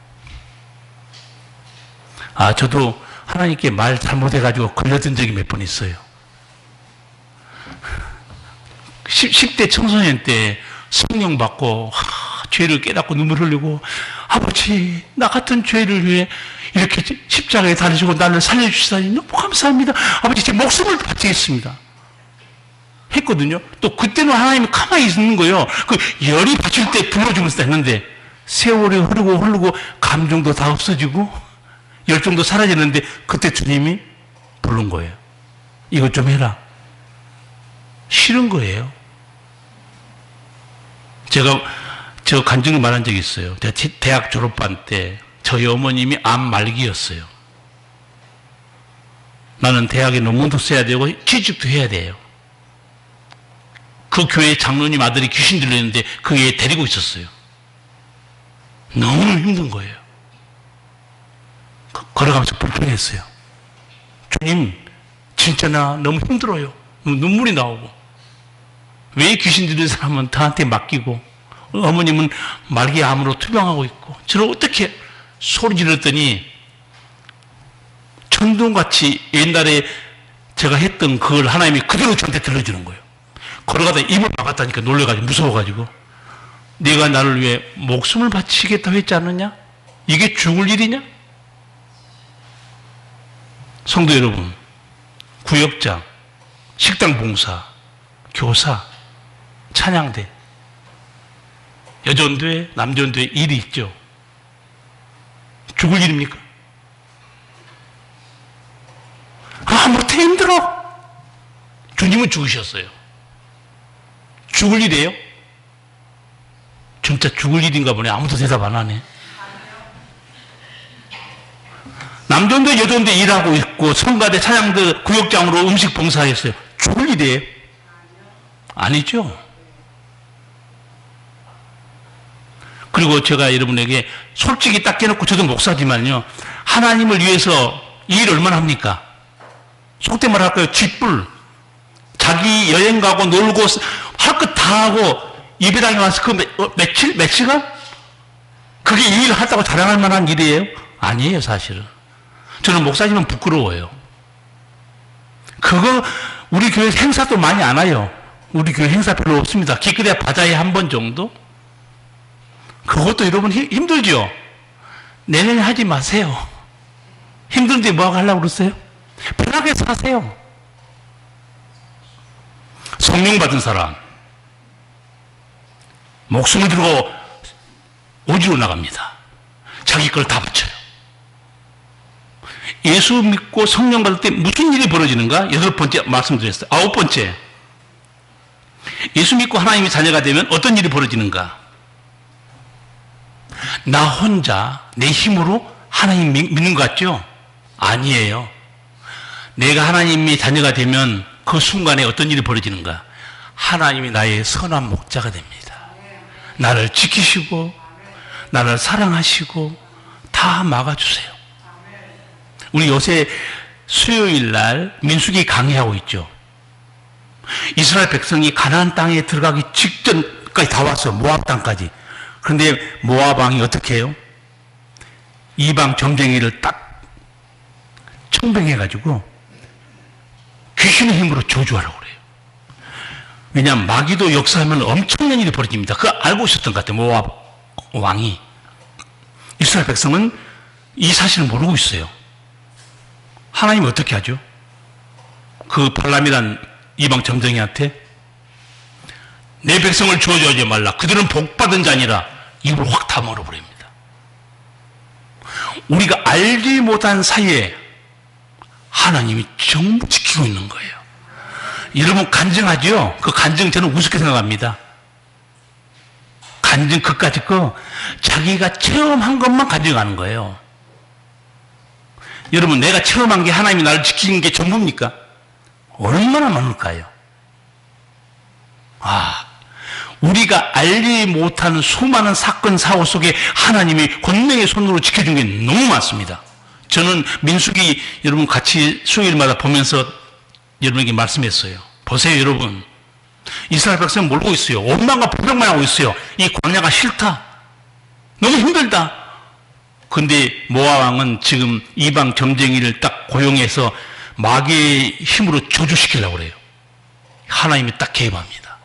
저도 하나님께 말 잘못해가지고 걸려든 적이 몇 번 있어요. 10대 청소년 때 성령 받고 죄를 깨닫고 눈물 흘리고, 아버지 나 같은 죄를 위해 이렇게 십자가에 달리시고 나를 살려주시다니 너무 감사합니다. 아버지 제 목숨을 바치겠습니다 했거든요. 또 그때는 하나님이 가만히 있는 거예요. 그 열이 받칠 때 불러주면서 했는데 세월이 흐르고 감정도 다 없어지고 열정도 사라지는데 그때 주님이 부른 거예요. 이것 좀 해라. 싫은 거예요. 제가 저 간증을 말한 적이 있어요. 대학 졸업반 때 저희 어머님이 암 말기였어요. 나는 대학에 논문도 써야 되고 취직도 해야 돼요. 그 교회 장로님 아들이 귀신 들렸는데 그 애 데리고 있었어요. 너무 힘든 거예요. 걸어가면서 불평했어요. 주님, 진짜 나 너무 힘들어요. 눈물이 나오고. 왜 귀신 들린 사람은 저한테 맡기고 어머님은 말기암으로 투병하고 있고, 저를 어떻게 소리 질렀더니 천둥같이 옛날에 제가 했던 그걸 하나님이 그대로 저한테 들려주는 거예요. 걸어가다 입을 막았다니까 놀래가지고 무서워가지고, 네가 나를 위해 목숨을 바치겠다고 했지 않느냐? 이게 죽을 일이냐? 성도 여러분, 구역장, 식당 봉사, 교사, 찬양대, 여전도회, 남전도회 일이 있죠. 죽을 일입니까? 아무튼 힘들어. 주님은 죽으셨어요. 죽을 일이에요? 진짜 죽을 일인가 보네. 아무도 대답 안 하네. 남전도회, 여전도회 일하고 있고, 성가대, 찬양대, 구역장으로 음식 봉사했어요. 죽을 일이에요? 아니죠. 그리고 제가 여러분에게 솔직히 딱 깨놓고, 저도 목사지만요, 하나님을 위해서 이 일 얼마나 합니까? 속된 말 할까요? 쥐뿔. 자기 여행 가고 놀고 할 것 다 하고 예배당에 와서 그 며칠? 몇 시간? 그게 이 일을 했다고 자랑할 만한 일이에요? 아니에요, 사실은. 저는 목사님은 부끄러워요. 그거 우리 교회 행사도 많이 안 와요. 우리 교회 행사 별로 없습니다. 기껏해야 바다에 한 번 정도? 그것도 여러분 힘들죠? 내년에 하지 마세요. 힘든데 뭐하고 하려고 그러세요? 편하게 사세요. 성령 받은 사람, 목숨을 들고 오지로 나갑니다. 자기 걸 다 바쳐요. 예수 믿고 성령 받을 때 무슨 일이 벌어지는가? 8번째 말씀드렸어요. 9번째, 예수 믿고 하나님의 자녀가 되면 어떤 일이 벌어지는가? 나 혼자 내 힘으로 하나님 믿는 것 같죠? 아니에요. 내가 하나님의 자녀가 되면 그 순간에 어떤 일이 벌어지는가? 하나님이 나의 선한 목자가 됩니다. 나를 지키시고 나를 사랑하시고 다 막아주세요. 우리 요새 수요일 날 민수기 강의하고 있죠. 이스라엘 백성이 가나안 땅에 들어가기 직전까지 다 왔어요. 모압 땅까지. 그런데 모압 왕이 어떻게 해요? 이방 점쟁이를 딱 청병해가지고 귀신의 힘으로 저주하라고 그래요. 왜냐하면 마귀도 역사하면 엄청난 일이 벌어집니다. 그거 알고 있었던 것 같아요. 모압 왕이. 이스라엘 백성은 이 사실을 모르고 있어요. 하나님은 어떻게 하죠? 그 발람이란 이방 점쟁이한테 내 백성을 저주하지 말라. 그들은 복받은 자니라. 입을 확 다물어 버립니다. 우리가 알지 못한 사이에 하나님이 전부 지키고 있는 거예요. 여러분 간증하죠? 그 간증 저는 우습게 생각합니다. 간증 그까짓 거 자기가 체험한 것만 간증하는 거예요. 여러분 내가 체험한 게 하나님이 나를 지키는 게 전부입니까? 얼마나 많을까요? 우리가 알지 못하는 수많은 사건 사고 속에 하나님이 권능의 손으로 지켜준 게 너무 많습니다. 저는 민수기 여러분 같이 수요일마다 보면서 여러분에게 말씀했어요. 보세요 여러분, 이스라엘 백성은 몰고 있어요. 원망과 불평만 하고 있어요. 이 광야가 싫다, 너무 힘들다. 근데 모압 왕은 지금 이방 점쟁이를 딱 고용해서 마귀의 힘으로 저주시키려고 그래요. 하나님이 딱 개입합니다.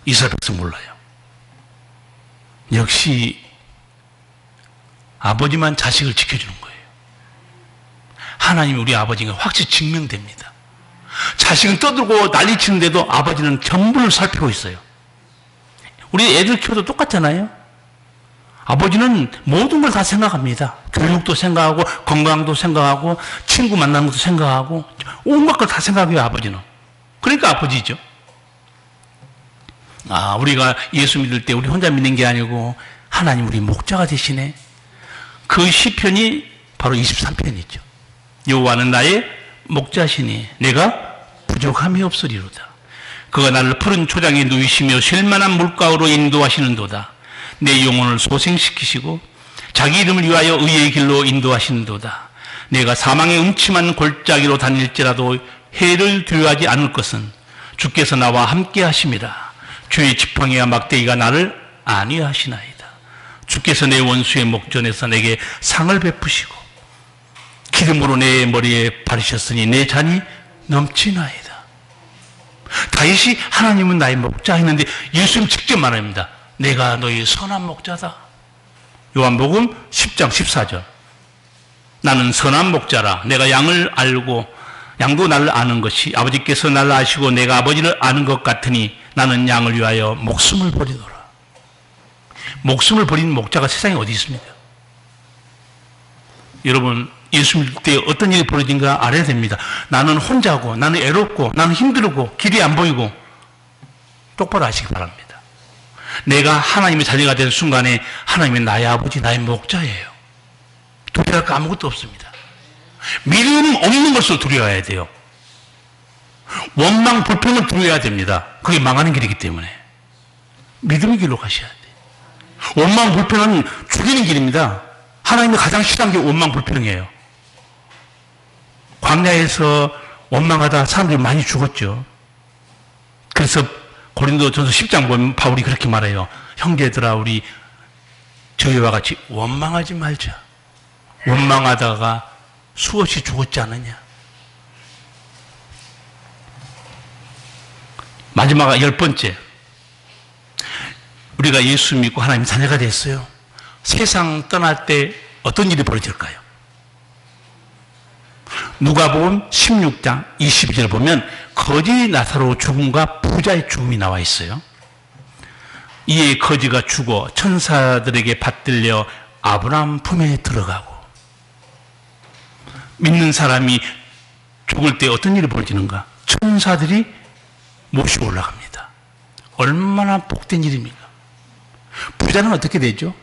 이스라엘 백성 몰라요. 역시 아버지만 자식을 지켜주는 거예요. 하나님이 우리 아버지가 확실히 증명됩니다. 자식은 떠들고 난리치는데도 아버지는 전부를 살피고 있어요. 우리 애들 키워도 똑같잖아요. 아버지는 모든 걸 다 생각합니다. 교육도 생각하고 건강도 생각하고 친구 만나는 것도 생각하고 온갖 걸 다 생각해요. 아버지는. 그러니까 아버지죠. 우리가 예수 믿을 때 우리 혼자 믿는 게 아니고 하나님 우리 목자가 되시네. 그 시편이 바로 23편이죠. 여호와는 나의 목자시니 내가 부족함이 없으리로다. 그가 나를 푸른 초장에 누이시며 쉴만한 물가로 인도하시는도다. 내 영혼을 소생시키시고 자기 이름을 위하여 의의 길로 인도하시는도다. 내가 사망의 음침한 골짜기로 다닐지라도 해를 두려워하지 않을 것은 주께서 나와 함께 하심이라. 주의 지팡이와 막대기가 나를 아니하시나이다. 주께서 내 원수의 목전에서 내게 상을 베푸시고 기름으로 내 머리에 바르셨으니 내 잔이 넘치나이다. 다윗이 하나님은 나의 목자 했는데 예수님 직접 말합니다. 내가 너희 선한 목자다. 요한복음 10장 14절. 나는 선한 목자라. 내가 양을 알고 양도 나를 아는 것이 아버지께서 나를 아시고 내가 아버지를 아는 것 같으니 나는 양을 위하여 목숨을 버리노라. 목숨을 버리는 목자가 세상에 어디 있습니까? 여러분, 예수 믿을 때 어떤 일이 벌어진가 알아야 됩니다. 나는 혼자고, 나는 애롭고, 나는 힘들고, 길이 안 보이고, 똑바로 아시기 바랍니다. 내가 하나님의 자녀가 된 순간에 하나님이 나의 아버지, 나의 목자예요. 두려워할 거 아무것도 없습니다. 믿음 없는 것을 두려워해야 돼요. 원망, 불평을 두려워해야 됩니다. 그게 망하는 길이기 때문에. 믿음의 길로 가셔야 돼요. 원망, 불평은 죽이는 길입니다. 하나님이 가장 싫어하는 게 원망, 불평이에요. 광야에서 원망하다 사람들이 많이 죽었죠. 그래서 고린도전서 10장 보면 바울이 그렇게 말해요. 형제들아, 우리 저희와 같이 원망하지 말자. 원망하다가 수없이 죽었지 않느냐. 마지막 10번째. 우리가 예수 믿고 하나님 자녀가 됐어요. 세상 떠날 때 어떤 일이 벌어질까요? 누가복음 16장 22절 보면 거지 나사로 죽음과 부자의 죽음이 나와 있어요. 이에 거지가 죽어 천사들에게 받들려 아브라함 품에 들어가고, 믿는 사람이 죽을 때 어떤 일이 벌어지는가? 천사들이 모시고 올라갑니다. 얼마나 복된 일입니까? 부자는 어떻게 되죠?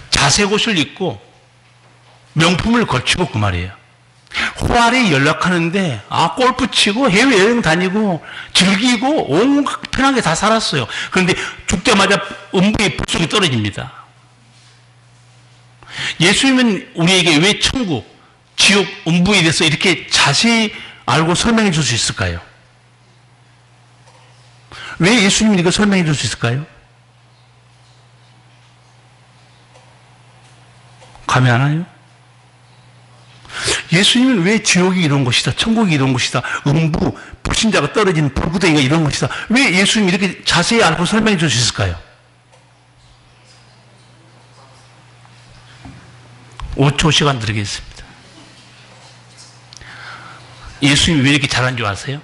자색 옷을 입고 명품을 걸치고 그 말이에요. 호알에 연락하는데 골프 치고 해외여행 다니고 즐기고 온갖 편하게 다 살았어요. 그런데 죽자마자 음부의 불속이 떨어집니다. 예수님은 우리에게 왜 천국, 지옥, 음부에 대해서 이렇게 자세히 알고 설명해 줄 수 있을까요? 왜 예수님이 이거 설명해 줄 수 있을까요? 감이 안 와요? 예수님은 왜 지옥이 이런 것이다, 천국이 이런 것이다, 음부, 불신자가 떨어진 불구덩이가 이런 것이다, 왜 예수님이 이렇게 자세히 알고 설명해 줄 수 있을까요? 5초 시간 드리겠습니다. 예수님이 왜 이렇게 잘한 줄 아세요?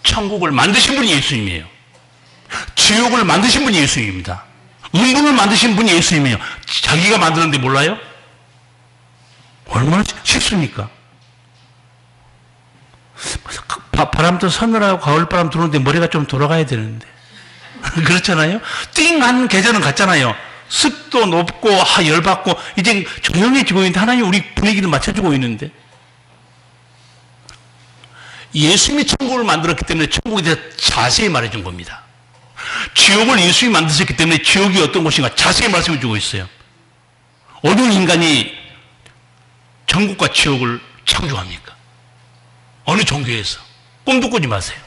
천국을 만드신 분이 예수님이에요. 지옥을 만드신 분이 예수님입니다. 음부를 만드신 분이 예수님이에요. 자기가 만드는데 몰라요? 얼마나 쉽습니까? 바람도 서늘하고 가을바람 들어오는데 머리가 좀 돌아가야 되는데 그렇잖아요? 띵한 계절은 갔잖아요. 습도 높고 열받고 이제 조용해지고 있는데 하나님 우리 분위기를 맞춰주고 있는데, 예수님이 천국을 만들었기 때문에 천국에 대해서 자세히 말해준 겁니다. 지옥을 예수님이 만드셨기 때문에 지옥이 어떤 곳인가 자세히 말씀해 주고 있어요. 어느 인간이 천국과 지옥을 창조합니까? 어느 종교에서? 꿈도 꾸지 마세요.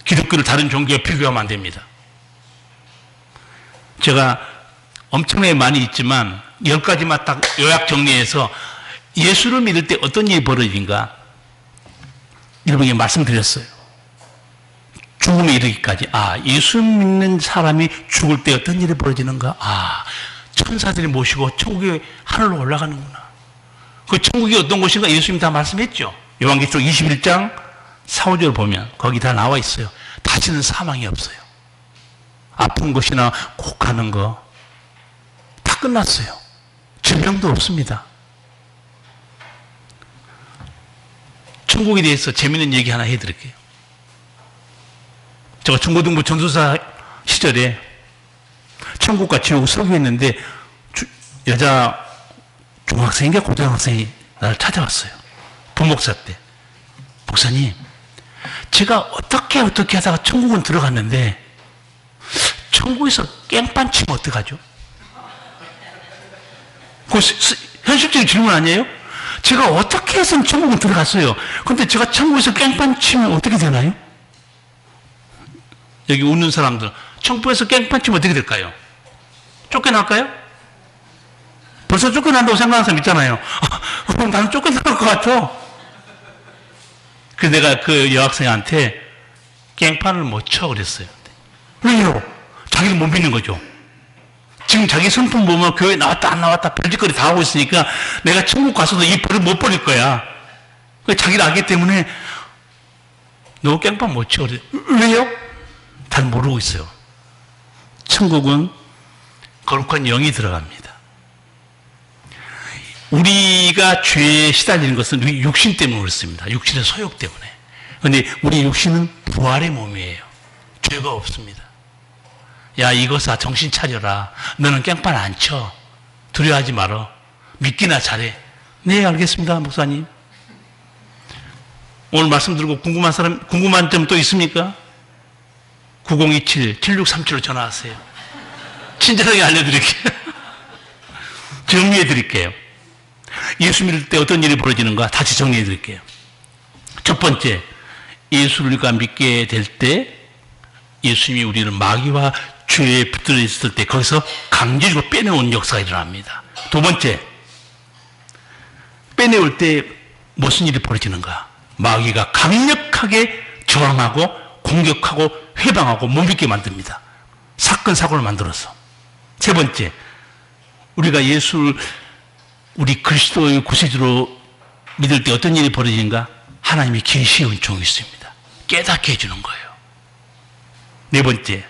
기독교를 다른 종교와 비교하면 안 됩니다. 제가 엄청나게 많이 있지만 10가지만 딱 요약 정리해서 예수를 믿을 때 어떤 일이 벌어진가 여러분에게 말씀드렸어요. 죽음에 이르기까지. 예수 믿는 사람이 죽을 때 어떤 일이 벌어지는가? 천사들이 모시고 천국에 하늘로 올라가는구나. 그 천국이 어떤 곳인가 예수님이 다 말씀했죠. 요한계시록 21장 4, 5절 보면 거기 다 나와 있어요. 다시는 사망이 없어요. 아픈 것이나 곡하는 거 다 끝났어요. 질병도 없습니다. 천국에 대해서 재미있는 얘기 하나 해드릴게요. 제가 중고등부 전도사 시절에 천국과 지옥을 설교했는데 여자 중학생인가 고등학생이 나를 찾아왔어요. 부목사 때. 목사님, 제가 어떻게 하다가 천국은 들어갔는데 천국에서 깽판 치면 어떡하죠? 그 현실적인 질문 아니에요? 제가 어떻게 해서 천국은 들어갔어요. 근데 제가 천국에서 깽판 치면 어떻게 되나요? 여기 웃는 사람들, 청포에서 깽판 치면 어떻게 될까요? 쫓겨날까요? 벌써 쫓겨난다고 생각하는 사람 있잖아요. 나는 쫓겨날 것 같아. 그래서 내가 그 여학생한테 깽판을 못 쳐 그랬어요. 왜요? 자기를 못 믿는 거죠. 지금 자기 성품 보면 교회 나왔다 안 나왔다 별짓거리 다 하고 있으니까 내가 천국 가서도 이 벌을 못 버릴 거야. 자기를 알기 때문에 너 깽판 못 쳐. 왜요? 잘 모르고 있어요. 천국은 거룩한 영이 들어갑니다. 우리가 죄에 시달리는 것은 우리 육신 때문에 그렇습니다. 육신의 소욕 때문에. 그런데 우리 육신은 부활의 몸이에요. 죄가 없습니다. 야, 이것아 정신 차려라. 너는 깽판 안 쳐. 두려워하지 말어. 믿기나 잘해. 네, 알겠습니다, 목사님. 오늘 말씀 들고 궁금한 점 또 있습니까? 9027-7637로 전화하세요. 친절하게 알려드릴게요. 정리해드릴게요. 예수 믿을 때 어떤 일이 벌어지는가 다시 정리해드릴게요. 첫 번째, 예수를 우리가 믿게 될 때 예수님이 우리를 마귀와 죄에 붙들어 있을 때 거기서 강제적으로 빼내온 역사가 일어납니다. 두 번째, 빼내올 때 무슨 일이 벌어지는가? 마귀가 강력하게 저항하고 공격하고 회방하고 못 믿게 만듭니다. 사건 사고를 만들어서. 세 번째, 우리가 예수를 우리 그리스도의 구세주로 믿을 때 어떤 일이 벌어지는가? 하나님의 계시의 은총이 있습니다. 깨닫게 해주는 거예요. 네 번째,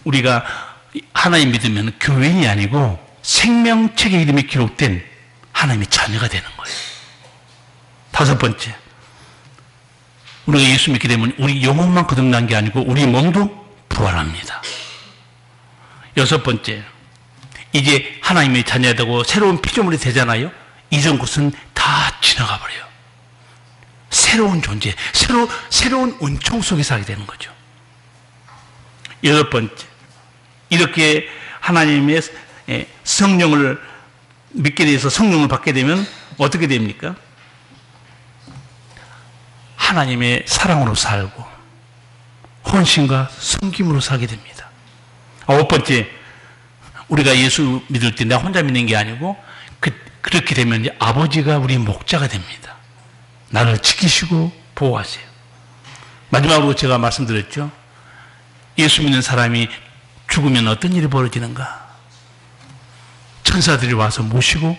우리가 하나님 믿으면 교인이 아니고 생명책의 이름이 기록된 하나님의 자녀가 되는 거예요. 다섯 번째, 우리가 예수 믿게 되면 우리 영혼만 거듭난 게 아니고 우리 몸도 부활합니다. 여섯 번째, 이제 하나님의 자녀가 되고 새로운 피조물이 되잖아요. 이전 것은 다 지나가 버려요. 새로운 존재, 새로운 은총 속에 살게 되는 거죠. 여덟 번째, 이렇게 하나님의 성령을 믿게 돼서 성령을 받게 되면 어떻게 됩니까? 하나님의 사랑으로 살고 헌신과 섬김으로 살게 됩니다. 아홉 번째, 우리가 예수 믿을 때 내가 혼자 믿는 게 아니고 그렇게 되면 이제 아버지가 우리 목자가 됩니다. 나를 지키시고 보호하세요. 마지막으로 제가 말씀드렸죠. 예수 믿는 사람이 죽으면 어떤 일이 벌어지는가? 천사들이 와서 모시고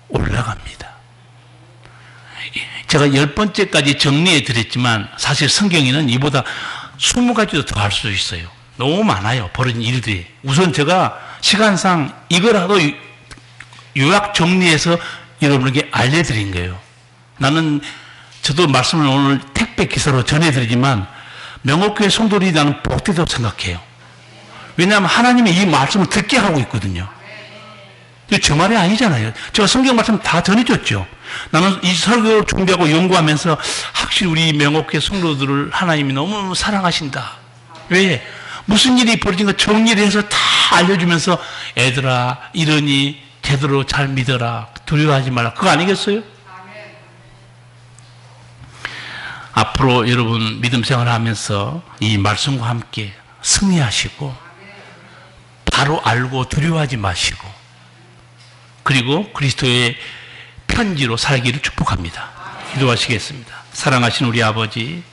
올라갑니다. 제가 10번째까지 정리해 드렸지만 사실 성경에는 이보다 20가지도 더 할 수 있어요. 너무 많아요. 벌어진 일들이. 우선 제가 시간상 이거라도 요약 정리해서 여러분에게 알려드린 거예요. 저도 말씀을 오늘 택배 기사로 전해드리지만 명옥교회 성도들이 나는 복되다고 생각해요. 왜냐하면 하나님이 이 말씀을 듣게 하고 있거든요. 저 말이 아니잖아요. 제가 성경 말씀 다 전해줬죠. 나는 이 설교 준비하고 연구하면서 확실히 우리 명옥교회 성도들을 하나님이 너무 사랑하신다. 왜? 무슨 일이 벌어진 거 정리를 해서 다 알려주면서 애들아 이러니 제대로 잘 믿어라. 두려워하지 말라. 그거 아니겠어요? 앞으로 여러분 믿음 생활하면서 이 말씀과 함께 승리하시고 바로 알고 두려워하지 마시고 그리고 그리스도의 편지로 살기를 축복합니다. 기도하시겠습니다. 사랑하신 우리 아버지,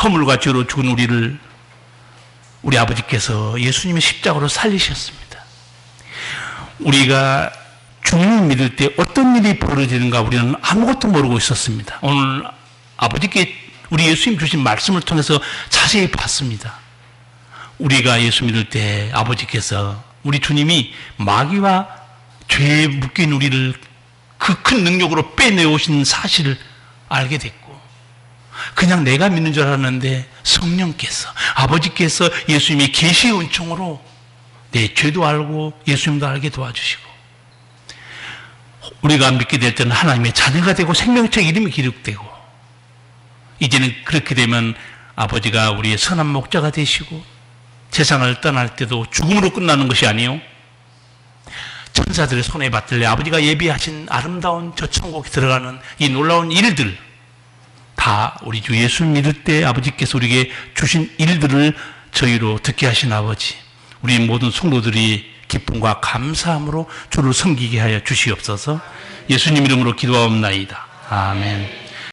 허물과 죄로 죽은 우리 아버지께서 예수님의 십자가로 살리셨습니다. 우리가 주님을 믿을 때 어떤 일이 벌어지는가 우리는 아무것도 모르고 있었습니다. 오늘 아버지께 우리 예수님 주신 말씀을 통해서 자세히 봤습니다. 우리가 예수 믿을 때 아버지께서 우리 주님이 마귀와 죄에 묶인 우리를 그 큰 능력으로 빼내오신 사실을 알게 됐고 그냥 내가 믿는 줄 알았는데 성령께서 아버지께서 예수님의 계시의 은총으로 내 죄도 알고 예수님도 알게 도와주시고 우리가 믿게 될 때는 하나님의 자녀가 되고 생명책 이름이 기록되고 이제는 그렇게 되면 아버지가 우리의 선한 목자가 되시고 세상을 떠날 때도 죽음으로 끝나는 것이 아니요 천사들의 손에 받들려 아버지가 예비하신 아름다운 저 천국에 들어가는 이 놀라운 일들 다 다 우리 주 예수 믿을 때 아버지께서 우리에게 주신 일들을 저희로 듣게 하신 아버지, 우리 모든 성도들이 기쁨과 감사함으로 주를 섬기게 하여 주시옵소서. 예수님 이름으로 기도하옵나이다. 아멘.